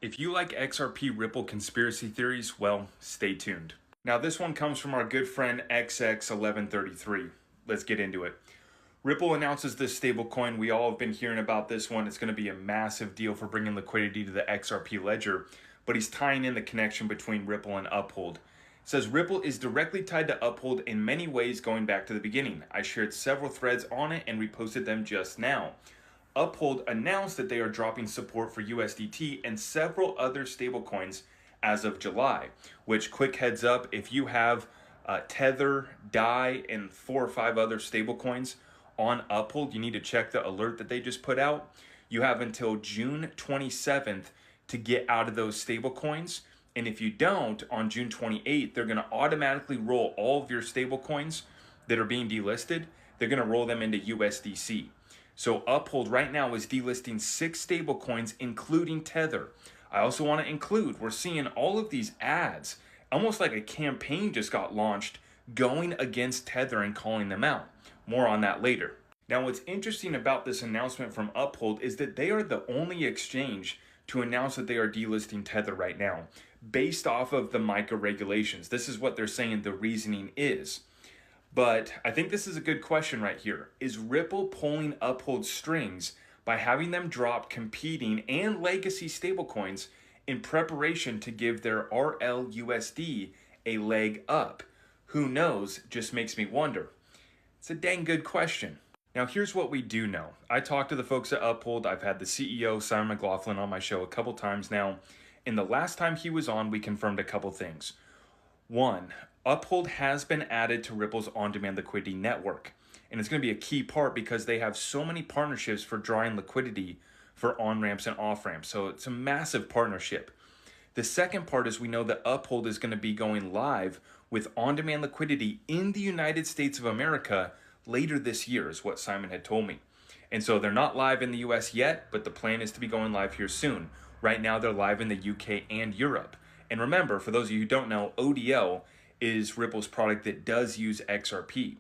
If you like XRP Ripple conspiracy theories, well, stay tuned. Now, this one comes from our good friend XX1133. Let's get into it. Ripple announces this stablecoin. We all have been hearing about this one. It's going to be a massive deal for bringing liquidity to the XRP ledger, but he's tying in the connection between Ripple and Uphold. It says Ripple is directly tied to Uphold in many ways going back to the beginning. I shared several threads on it and reposted them just now. Uphold announced that they are dropping support for USDT and several other stablecoins as of July, which, quick heads up, if you have Tether, DAI, and 4 or 5 other stablecoins on Uphold, you need to check the alert that they just put out. You have until June 27th to get out of those stablecoins. And if you don't, on June 28th, they're going to automatically roll all of your stablecoins that are being delisted. They're going to roll them into USDC. So Uphold right now is delisting 6 stablecoins, including Tether. I also want to include, we're seeing all of these ads, almost like a campaign just got launched going against Tether and calling them out. More on that later. Now, what's interesting about this announcement from Uphold is that they are the only exchange to announce that they are delisting Tether right now, based off of the MiCA regulations. This is what they're saying the reasoning is. But I think this is a good question right here. Is Ripple pulling Uphold strings by having them drop competing and legacy stablecoins in preparation to give their RLUSD a leg up? Who knows? Just makes me wonder. It's a dang good question. Now, here's what we do know. I talked to the folks at Uphold. I've had the CEO, Simon McLaughlin, on my show a couple times now. And the last time he was on, we confirmed a couple things. One, Uphold has been added to Ripple's on-demand liquidity network. And it's going to be a key part because they have so many partnerships for drawing liquidity for on-ramps and off-ramps. So it's a massive partnership. The second part is we know that Uphold is going to be going live with on-demand liquidity in the United States of America later this year, is what Simon had told me. And so they're not live in the US yet, but the plan is to be going live here soon. Right now, they're live in the UK and Europe. And remember, for those of you who don't know, ODL is Ripple's product that does use XRP.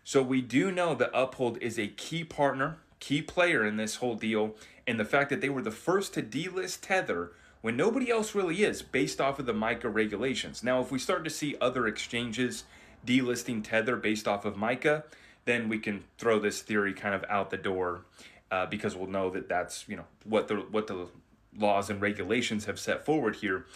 So we do know that Uphold is a key partner, key player in this whole deal. And the fact that they were the first to delist Tether when nobody else really is, based off of the MiCA regulations. Now, if we start to see other exchanges delisting Tether based off of MiCA, then we can throw this theory kind of out the door because we'll know that that's what the laws and regulations have set forward here.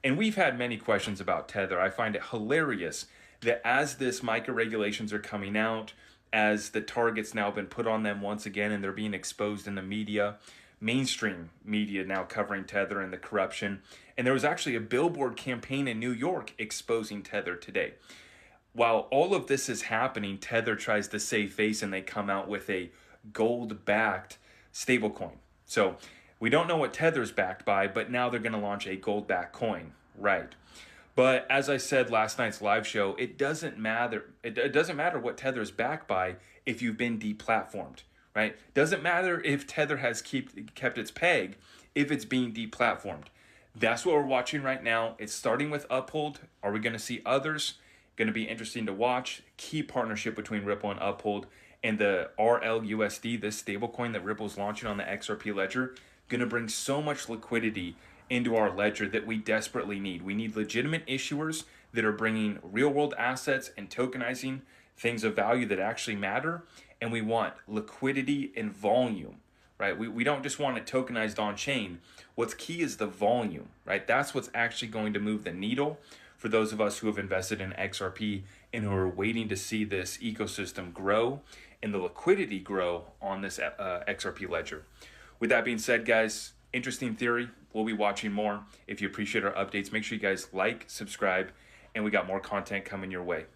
And we've had many questions about Tether. I find it hilarious that as this MiCA regulations are coming out, as the target's now been put on them once again and they're being exposed in the media, mainstream media now covering Tether and the corruption. And there was actually a billboard campaign in New York exposing Tether today. While all of this is happening, Tether tries to save face and they come out with a gold-backed stablecoin. So we don't know what Tether's backed by, but now they're going to launch a gold-backed coin, right? But as I said last night's live show, it doesn't matter. It doesn't matter what Tether's backed by if you've been deplatformed, right? Doesn't matter if Tether has kept its peg if it's being deplatformed. That's what we're watching right now. It's starting with Uphold. Are we going to see others? Going to be interesting to watch. Key partnership between Ripple and Uphold, and the RLUSD, this stablecoin that Ripple's launching on the XRP ledger, going to bring so much liquidity into our ledger that we desperately need. We need legitimate issuers that are bringing real-world assets and tokenizing things of value that actually matter, and we want liquidity and volume, right? We don't just want it tokenized on-chain. What's key is the volume, right? That's what's actually going to move the needle for those of us who have invested in XRP and who are waiting to see this ecosystem grow and the liquidity grow on this XRP ledger. With that being said, guys, interesting theory. We'll be watching more. If you appreciate our updates, make sure you guys like, subscribe, and we got more content coming your way.